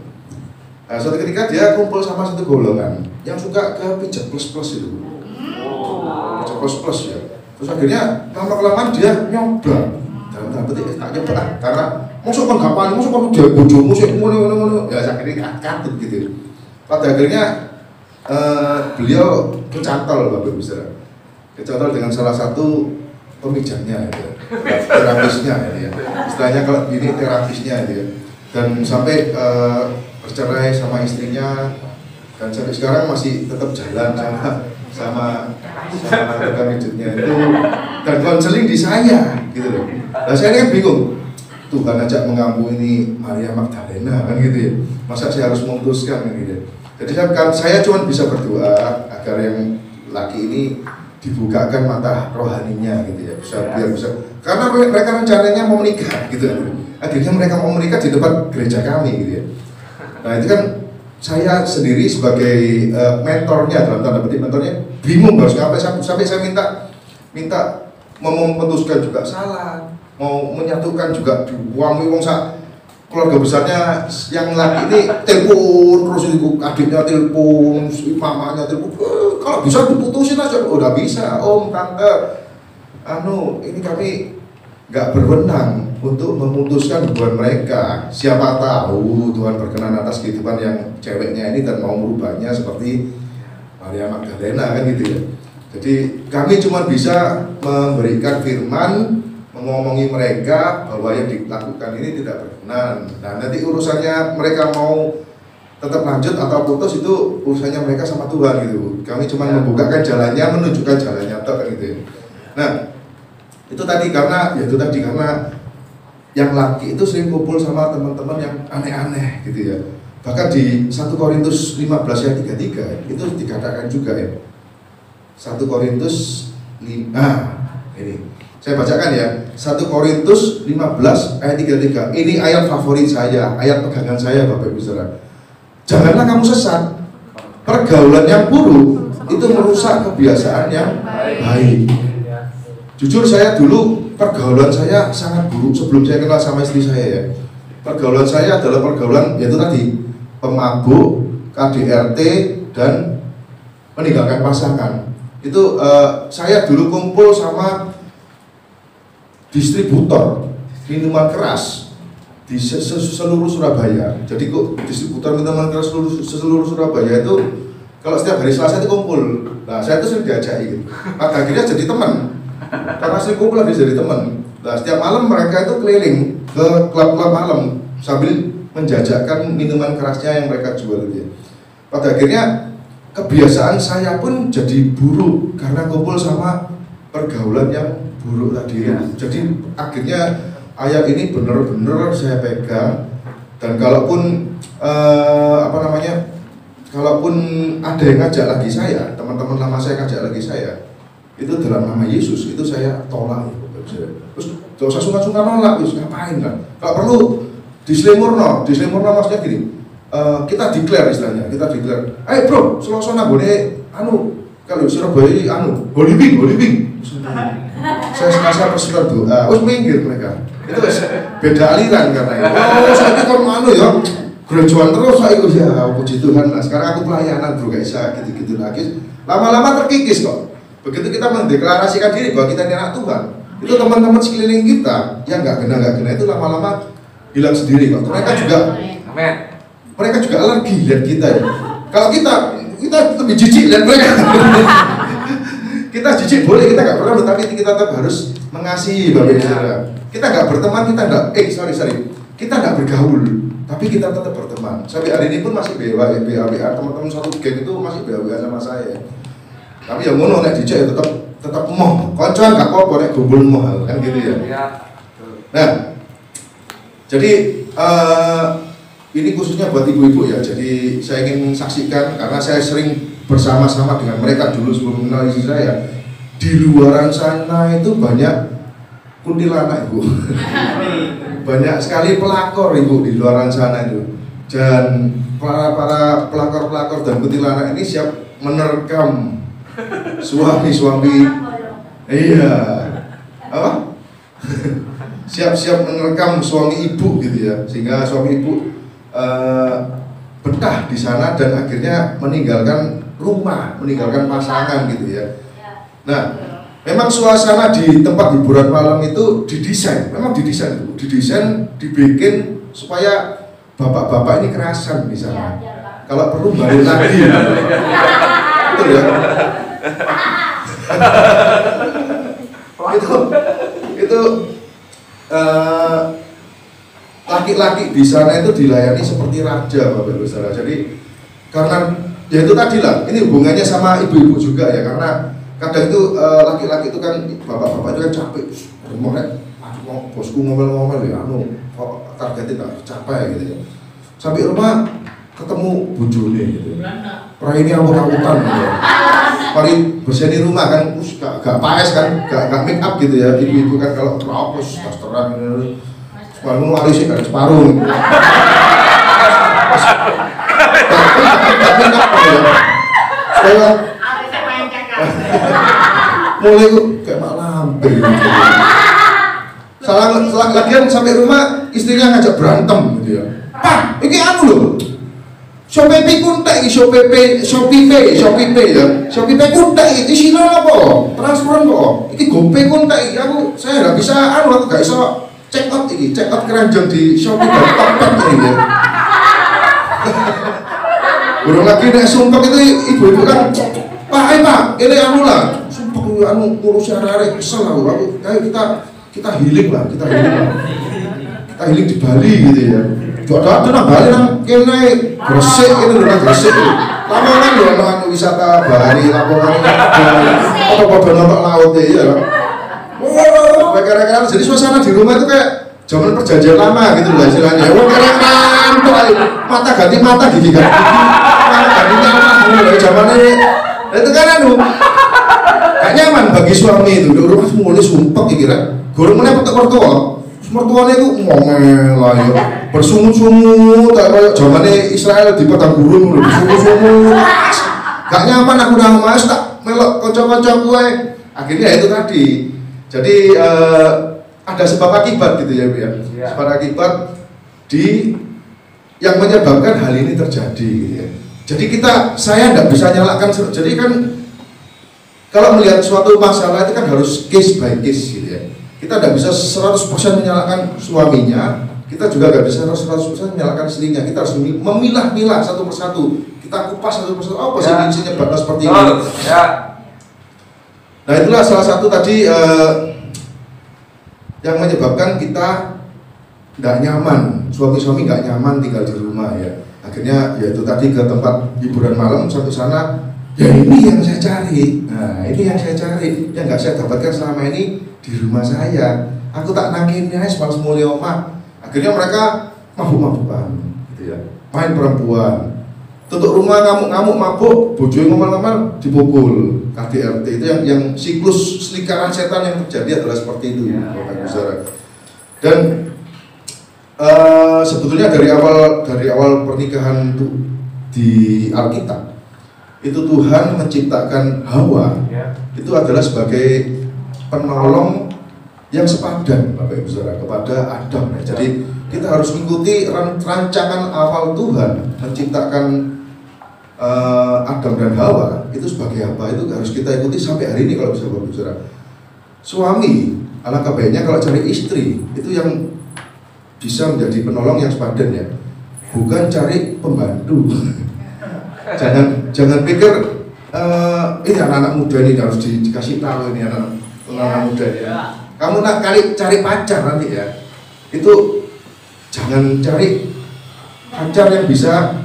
Nah, suatu ketika dia kumpul sama satu golongan yang suka ke pijat plus itu, pijat plus ya. Terus akhirnya lama-kelamaan dia nyoba, dalam tanda petik tak nyoba karena masuk kan kapan, masuk kan dia bojomu sih ngono, ya akhirnya katut gitu. Pada akhirnya beliau kecantol Bapak Ibu Saudara, kecantol dengan salah satu pemijatnya ya, terapisnya ya, istilahnya kalau ini terapisnya ya, dan sampai bercerai sama istrinya dan sampai sekarang masih tetap jalan sama tukang pijatnya itu, dan konseling di saya gitu loh. Nah saya kan bingung, Tuhan ajak mengampuni Maria Magdalena kan gitu ya, masa saya harus memutuskan kan gitu. Jadi saya cuma bisa berdoa agar yang laki ini dibukakan mata rohaninya gitu ya, biar bisa, karena mereka rencananya mau menikah gitu, akhirnya mereka mau menikah di depan gereja kami gitu ya. Nah itu kan saya sendiri sebagai mentornya, dalam tanda petik mentornya, bingung harus ngapain, sampai saya minta memutuskan juga salah, mau menyatukan juga wong keluarga besarnya yang laki ini telepon terus, itu adiknya telepon, mamanya telepon, kalau bisa diputusin aja. Udah bisa Om, Tante, ini kami nggak berwenang untuk memutuskan hubungan mereka. Siapa tahu Tuhan berkenan atas kehidupan yang ceweknya ini dan mau merubahnya seperti Maria Magdalena kan gitu ya. Jadi kami cuma bisa memberikan firman, mengomongi mereka bahwa yang dilakukan ini tidak berkenan. Nah nanti urusannya mereka mau tetap lanjut atau putus itu urusannya mereka sama Tuhan gitu. Kami cuma membukakan jalannya, menunjukkan jalannya kan gitu ya. Nah itu tadi karena yang laki itu sering kumpul sama teman-teman yang aneh-aneh gitu ya. Bahkan di 1 Korintus 15 ayat 33 itu dikatakan juga ya. 1 Korintus 5 ini saya bacakan ya, 1 Korintus 15 ayat 33. Ini ayat favorit saya, ayat pegangan saya Bapak Ibu Saudara. Janganlah kamu sesat. Pergaulan yang buruk itu merusak kebiasaan yang baik. Jujur saya dulu pergaulan saya sangat buruk sebelum saya kenal sama istri saya ya. Pergaulan saya adalah pergaulan yaitu tadi pemabuk, KDRT, dan meninggalkan pasangan. Itu saya dulu kumpul sama distributor minuman keras di seluruh Surabaya. Jadi kok distributor minuman keras seluruh Surabaya itu kalau setiap hari Selasa itu kumpul. Nah saya itu sering diajak gitu. Maka akhirnya jadi teman. Karena sering kumpul habis jadi teman. Nah setiap malam mereka itu keliling ke klub-klub malam sambil menjajakan minuman kerasnya yang mereka jual gitu. Pada akhirnya kebiasaan saya pun jadi buruk karena kumpul sama pergaulan yang buruk tadi. Jadi akhirnya ayat ini benar-benar saya pegang, dan kalaupun kalaupun ada yang ngajak lagi saya, teman-teman lama saya ngajak lagi saya, itu dalam nama Yesus itu saya tolak. Terus gak usah sungkan-sungkan nolak, wis ngapain lah. Kalau perlu dislemurno maksudnya gini. Kita declare istilahnya, kita declare. Ayo bro, Selasa nanggone kalau Surabaya Holy Wing. Saya sekasar persilat doa, wis minggir mereka. Itu beda aliran karena itu. Oh, saya kon ya. Gerejuan terus saya ya, puji Tuhan lah. Sekarang aku pelayanan bro, gak bisa gitu-gitu lagi. Lama-lama terkikis kok. Begitu kita mendeklarasikan diri bahwa kita ini anak Tuhan, itu teman-teman sekeliling kita yang nggak kena itu lama-lama hilang sendiri kok. Mereka juga, mereka juga alergi lihat kita ya. Kalau kita lebih jijik lihat mereka. Kita jijik boleh, kita nggak pernah, tapi kita tetap harus mengasihi Bapak Ibu Saudara. Kita nggak berteman, kita nggak, kita nggak bergaul, tapi kita tetap berteman. Sampai hari ini pun masih BWA, teman-teman satu geng itu masih BWA sama saya. Tapi yang ngono nek dijak ya tetap moh, koncoan gak apa-apa nek gombol moh kan gitu ya. Nah, jadi ini khususnya buat ibu-ibu ya. Jadi saya ingin saksikan karena saya sering bersama-sama dengan mereka dulu sebelum mengenal istri saya. Di luaran sana itu banyak kuntilanak ibu. Banyak sekali pelakor ibu di luaran sana itu. Dan para pelakor-pelakor dan kuntilanak ini siap menerkam suami-suami, iya, apa? Siap-siap menerkam suami ibu gitu ya, sehingga suami ibu betah di sana dan akhirnya meninggalkan rumah, meninggalkan pasangan gitu ya. Nah, memang suasana di tempat hiburan malam itu didesain, dibikin supaya bapak-bapak ini kerasan di sana. Kalau perlu balik lagi, betul ya. itu laki-laki di sana itu dilayani seperti raja Bapak Ibu Saudara. Jadi karena ya itu tadi lah, ini hubungannya sama ibu-ibu juga ya, karena kadang itu laki-laki itu kan bapak-bapak itu kan capek, mau bosku ngomel-ngomel ya, targetnya nggak tercapai gitu ya. Sampai rumah ketemu bujune gitu. Ini awut-awutan gitu. Mari bersih rumah kan, gak paes kan, gak make up gitu ya. Ibu-ibu kan kalau teropos, tas-teran gitu. Separuh lari sih kan separuh. Gak make up gitu ya. Supaya mulai kayak mak lampir gitu. Salah lagian sampai rumah istrinya ngajak berantem gitu ya. Pak, ini loh. Shopee kuntek, Shopee ya. Shopee kuntek iki sino apa? Transferan kok. Iki GoPay kuntek saya enggak bisa aku enggak iso check out keranjang di Shopee dan Tokped ini ya. Burung lagi nek sumpek itu ibu-ibu kan, Pak, ini lah. Sumpek ngurus arek kesel aku. Kayak kita healing lah. Kita healing di Bali gitu ya. Ada nang Bali nang kene Gresik itu nang Gresik. Lamongan lho ana wisata Bali, Lamongan atau padha nonton laut ya. Oh, kira-kira jadi suasana di rumah itu kayak zaman perjanjian lama gitu loh istilahnya. Wong keren tuh mata ganti mata gigi ganti zamane itu kan gak nyaman bagi suami itu. Rumah mulai sumpek iki rek. Gorong meneh petek-petek mertuanya itu ngomel lah ya, bersungut-sungut kayak zamannya Israel di padang gurun udah bersungut-sungut, gak nyaman aku udah mas tak melok kocok-kocok gue. Akhirnya itu tadi, jadi ada sebab akibat gitu ya Bu ya, sebab akibat di yang menyebabkan hal ini terjadi gitu ya. Jadi saya nggak bisa nyalakan, jadi kan kalau melihat suatu masalah itu kan harus case by case gitu ya. Kita tidak bisa 100% menyalahkan suaminya, kita juga tidak bisa 100% menyalahkan istrinya. Kita harus memilah-milah satu persatu. Kita kupas satu persatu. Apa sih penyebabnya seperti ini? Ya. Nah itulah salah satu tadi yang menyebabkan kita tidak nyaman, suami-suami nggak nyaman tinggal di rumah ya. Akhirnya ya itu tadi ke tempat hiburan malam satu sana. Ya ini yang saya cari. Nah ini yang saya cari, yang nggak saya dapatkan selama ini di rumah saya. Aku tak nangkini aja malas mulia omah. Akhirnya mereka mabuk-mabukan gitu ya, main perempuan, tutup rumah ngamuk-ngamuk mabuk, bojoe ngomel-ngomel dipukul KDRT itu yang siklus lingkaran setan yang terjadi adalah seperti itu, Bapak Ibu Saudara. Dan sebetulnya dari awal pernikahan itu di Alkitab itu Tuhan menciptakan Hawa itu adalah sebagai penolong yang sepadan, Bapak Ibu Saudara, kepada Adam. Jadi kita harus mengikuti rancangan awal Tuhan menciptakan Adam dan Hawa itu sebagai apa, itu harus kita ikuti sampai hari ini kalau bisa, Bapak Ibu Saudara. Suami alangkah baiknya kalau cari istri itu yang bisa menjadi penolong yang sepadan ya, bukan cari pembantu. jangan pikir ini anak-anak muda ini harus dikasih tahu ini anak-anak muda ya. Kamu nak cari pacar nanti ya, itu jangan cari pacar yang bisa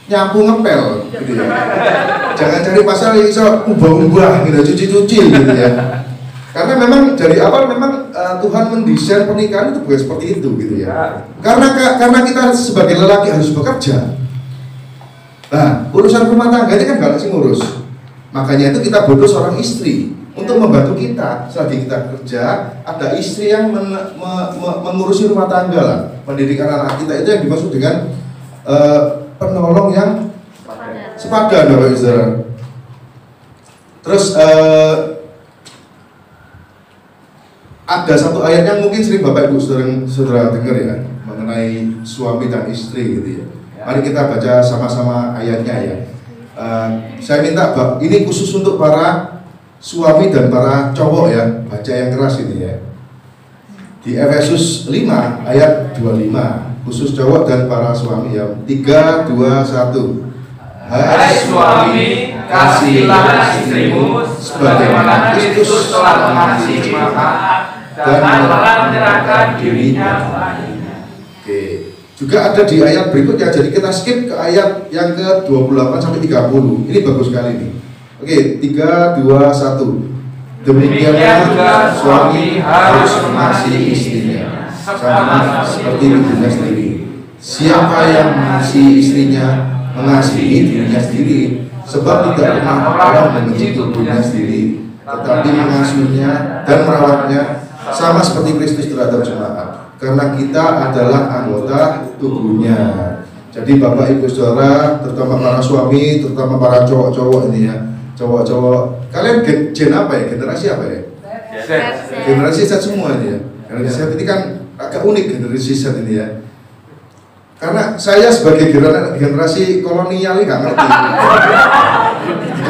nyapu ngepel gitu ya. Jangan cari pacar yang bisa ubah-ubah gitu, cuci-cuci gitu ya. Karena memang dari awal memang Tuhan mendesain pernikahan itu bukan seperti itu gitu ya. Karena kita sebagai lelaki harus bekerja. Nah, urusan rumah tangga ini kan gak sih ngurus. Makanya itu kita butuh seorang istri untuk membantu kita. Selagi kita kerja, ada istri yang mengurusi rumah tangga lah, pendidikan anak kita. Itu yang dimaksud dengan penolong yang sepadan, Bapak Ibu Saudara. Terus ada satu ayat yang mungkin sering Bapak Ibu Saudara dengar ya, mengenai suami dan istri gitu ya. Mari kita baca sama-sama ayatnya ya. Saya minta ini khusus untuk para suami dan para cowok ya, baca yang keras ini ya. Di Efesus 5 ayat 25, khusus cowok dan para suami ya. 3, 2, 1. Hai suami, kasihilah istrimu sebagaimana Kristus telah mengasihi maka dan telah menyerahkan dirinya. Oke. Juga ada di ayat berikutnya, jadi kita skip ke ayat yang ke-28 sampai 30. Ini bagus sekali nih. Oke, 3, 2, 1. Demikianlah juga suami harus mengasihi istrinya sama seperti ibunya sendiri. Siapa yang mengasihi istrinya mengasihi dirinya sendiri, sebab tidak pernah orang membenci tubuhnya sendiri, tetapi mengasihinya dan merawatnya sama seperti Kristus terhadap jemaat, karena kita adalah anggota tubuhnya. Jadi Bapak Ibu Saudara, terutama para suami, terutama para cowok-cowok ini ya, cowok-cowok, kalian gen apa ya? Generasi apa ya? Generasi Z semua ini ya. Generasi Z ini kan agak unik, generasi Z ini ya. Karena saya sebagai generasi kolonial ini nggak ngerti.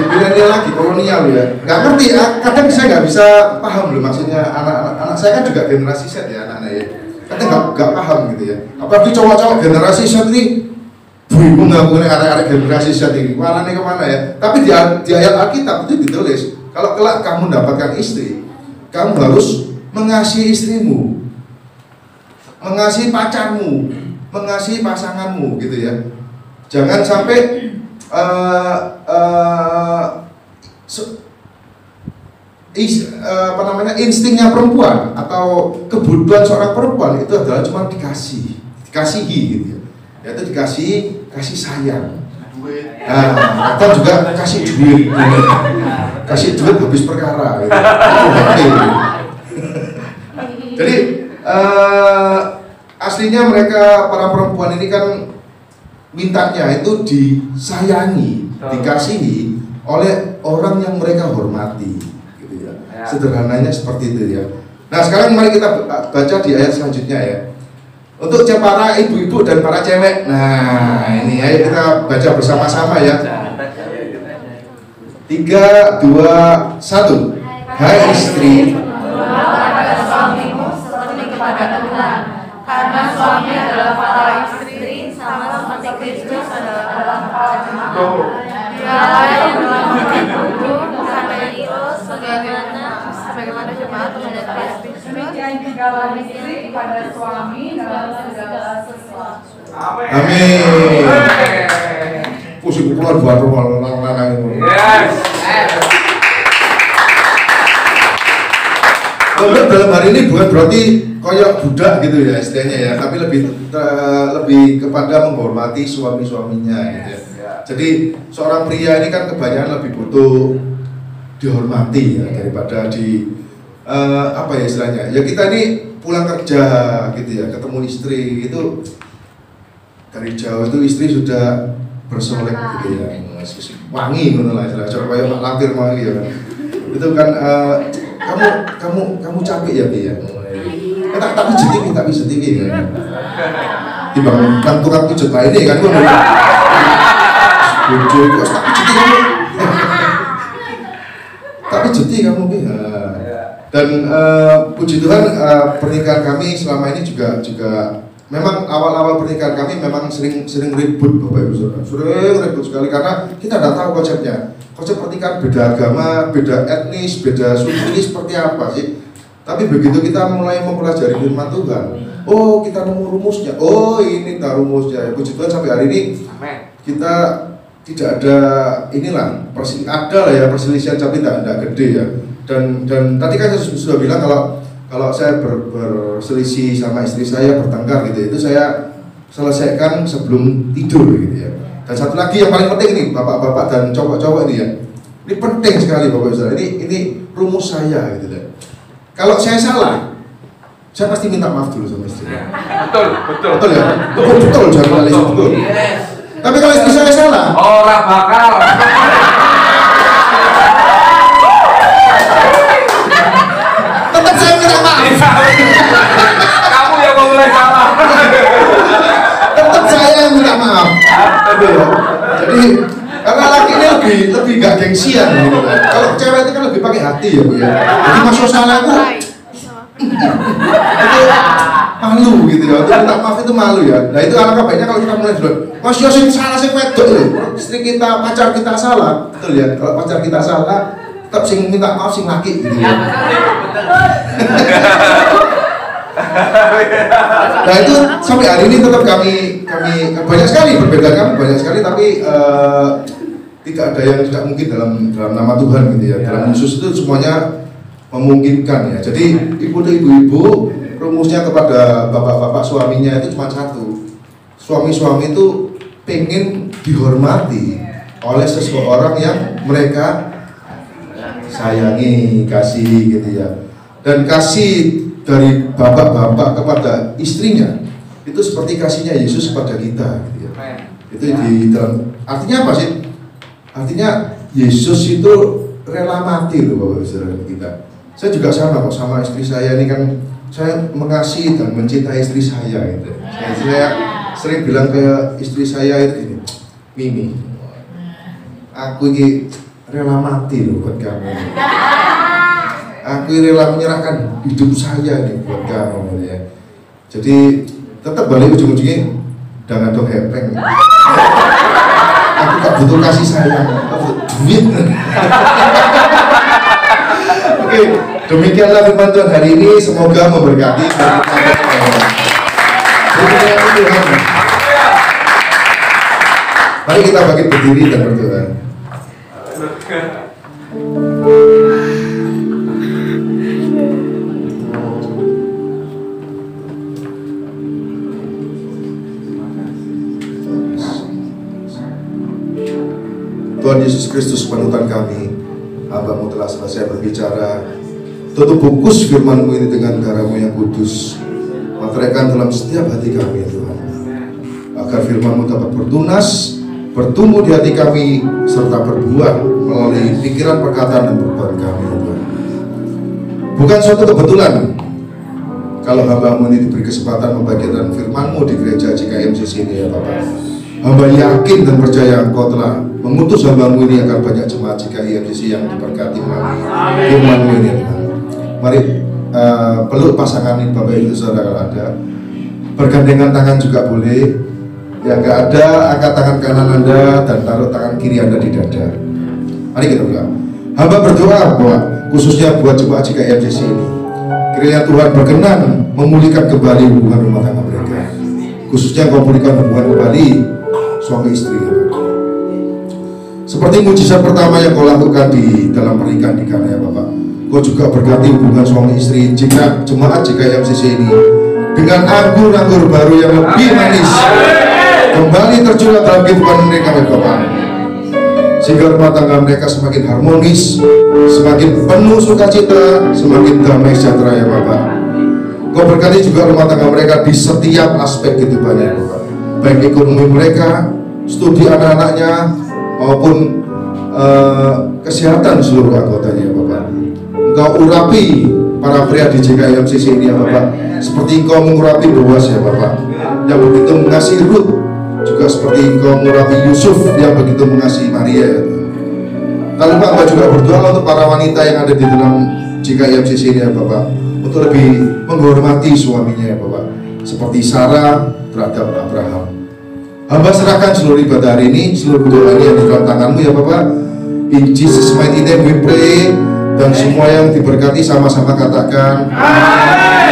Milenial lagi kolonial ya, nggak ngerti. Kadang saya nggak bisa paham loh maksudnya anak saya kan juga generasi Z ya anak-anak ya. Kadang nggak paham gitu ya. Apalagi cowok-cowok generasi Z ini bingung nggak punya arek-arek generasi Z ini. Warnanya kemana ya? Tapi di ayat Alkitab itu ditulis kalau kelak kamu mendapatkan istri, kamu harus mengasihi istrimu, mengasihi pacarmu, mengasihi pasanganmu gitu ya. Jangan sampai instingnya perempuan atau kebutuhan seorang perempuan itu adalah cuma dikasihi gitu ya. Yaitu kasih sayang. Nah, atau juga kasih duit gitu. Kasih duit habis perkara gitu. Jadi aslinya mereka para perempuan ini kan mintanya itu disayangi, dikasihi oleh orang yang mereka hormati, gitu ya. Sederhananya seperti itu ya. Nah sekarang mari kita baca di ayat selanjutnya ya. Untuk para ibu-ibu dan para cewek, nah ini ayo kita baca bersama-sama ya. 3, 2, 1. Hai istri, karena suami adalah kepala istri, sama seperti Kristus adalah kepala jemaat. Dialah yang melakukan tubuh, karena itu sebagaimana jemaat terhadap Kristus. Demikian juga istri kepada suami dalam segala sesuatu. amin. Pusing keluar buat rumah lanang itu. Yes. Kalau dalam hari ini bukan berarti koyok budak gitu ya istilahnya ya, tapi lebih kepada menghormati suami-suaminya gitu ya. Jadi seorang pria ini kan kebanyakan lebih butuh dihormati ya, daripada apa ya istilahnya, ya kita ini pulang kerja gitu ya, ketemu istri itu dari jauh itu istri sudah bersolek gitu ya, wangi gitu lah istilah, coba kayak lampir wangi ya kan. Itu kan kamu capek ya Bi ya. Tak bisa TV kan. Timbang tukang pijat lainnya kan gua bojo kok tak pijat kamu. Tapi jadi kamu Bi. Dan puji Tuhan pernikahan kami selama ini juga memang awal-awal pernikahan kami memang sering ribut Bapak Ibu Saudara. Sering ribut sekali karena kita tidak tahu konsepnya. Konsep pernikahan beda agama, beda etnis, beda suku ini seperti apa sih? Tapi begitu kita mulai mempelajari firman Tuhan, oh kita nemu rumusnya, oh ini tak rumusnya. Puji Tuhan sampai hari ini kita tidak ada inilah, ada lah ya perselisihan tapi tidak gede ya. Dan tadi kan saya sudah bilang kalau saya berselisih sama istri saya, bertengkar gitu, itu saya selesaikan sebelum tidur gitu ya. Dan satu lagi yang paling penting nih bapak-bapak dan cowok-cowok ini ya, ini penting sekali Bapak Ibu, ini rumus saya gitu ya. Kalau saya salah, saya pasti minta maaf dulu sama istri. Betul ya, betul jangan lali betul. Tapi kalau istri saya salah, orang bakal. tetap saya minta maaf. Kamu yang mulai salah. Tetap saya minta maaf. Jadi karena laki ini lebih gak gengsian gitu kan. Kalau cewek itu kan lebih pakai hati ya Bu ya. Jadi masuk salah aku itu malu gitu ya. Untuk minta maaf itu malu ya. Nah itu alangkah baiknya kalau kita mulai dulu. Mas Yosin salah sing wedok lho. Istri kita, pacar kita salah, betul ya. Kalau pacar kita salah, tetap sing minta maaf sing laki gitu ya. Nah itu sampai hari ini tetap kami banyak sekali perbedaan kami banyak sekali, tapi tidak ada yang tidak mungkin dalam nama Tuhan gitu ya. Dalam Yesus itu semuanya memungkinkan ya. Jadi ibu-ibu rumusnya kepada bapak-bapak suaminya itu cuma satu. Suami-suami itu pengen dihormati oleh seseorang yang mereka sayangi, kasih gitu ya. Dan kasih dari bapak-bapak kepada istrinya itu seperti kasihnya Yesus kepada kita gitu ya. Itu di dalam artinya apa sih? Artinya Yesus itu rela mati loh Bapak Saudara kita. Saya juga sama kok sama istri saya ini kan, saya mengasihi dan mencintai istri saya gitu. Saya sering bilang ke istri saya itu gini, Mimi, aku ini rela mati loh buat kamu. Aku rela menyerahkan hidup saya nih buat kamu ya. Jadi tetap balik ujung-ujungnya jangan dong hepeng. Aku gak butuh kasih sayang, aku butuh duit. Oke, demikianlah firman Tuhan hari ini. Semoga memberkati. Mari kita bangkit berdiri dan berdoa. Tuhan Yesus Kristus panutan kami, hamba-Mu telah selesai berbicara. Tutup bungkus firman-Mu ini dengan darah-Mu yang kudus, materaikan dalam setiap hati kami Tuhan, agar firman-Mu dapat bertunas, bertumbuh di hati kami, serta berbuah melalui pikiran, perkataan, dan perbuatan kami Tuhan. Bukan suatu kebetulan kalau hamba-Mu ini diberi kesempatan membagikan firman-Mu di gereja JKMCC ini ya Bapak. Hamba yakin dan percaya Engkau telah mengutus hamba-Mu ini agar banyak jemaat JKMCC yang diberkati melalui firman-Mu ini. Mari peluk pasangan ini Bapak Ibu Saudara kalau ada. Bergandengan tangan juga boleh. Yang enggak ada, angkat tangan kanan Anda dan taruh tangan kiri Anda di dada. Mari kita berdoa. Hamba berdoa bahwa khususnya buat jemaat JKMCC ini, kiranya Tuhan berkenan memulihkan kembali hubungan rumah tangga mereka. Khususnya Engkau pulihkan hubungan kembali suami istri. Seperti mujizat pertama yang Kau lakukan di dalam pernikahan di Kana ya Bapak, Kau juga berkati hubungan suami istri jika jemaat JKMCC ini dengan anggur-anggur baru yang lebih manis kembali tercurah dalam kehidupan mereka ya Bapak. sehingga rumah tangga mereka semakin harmonis, semakin penuh sukacita, semakin damai sejahtera ya Bapak. Kau berkati juga rumah tangga mereka di setiap aspek kehidupannya ya Bapak, baik ekonomi mereka, studi anak-anaknya, maupun kesehatan seluruh anggotanya ya Bapak. Engkau urapi para pria di JKIMCC ini ya Bapak, seperti Engkau mengurapi Boas ya Bapak, yang begitu mengasihi Ruth, juga seperti Engkau mengurapi Yusuf yang begitu mengasihi Maria ya Tuhan. Lalu Bapak juga berdoa untuk para wanita yang ada di dalam JKIMCC ini ya Bapak, untuk lebih menghormati suaminya ya Bapak, seperti Sarah terhadap Abraham. Hamba serahkan seluruh ibadah hari ini, seluruh doa ini yang di dalam tangan-Mu ya Bapak. In Jesus mighty name we pray. Dan semua yang diberkati sama-sama katakan amin.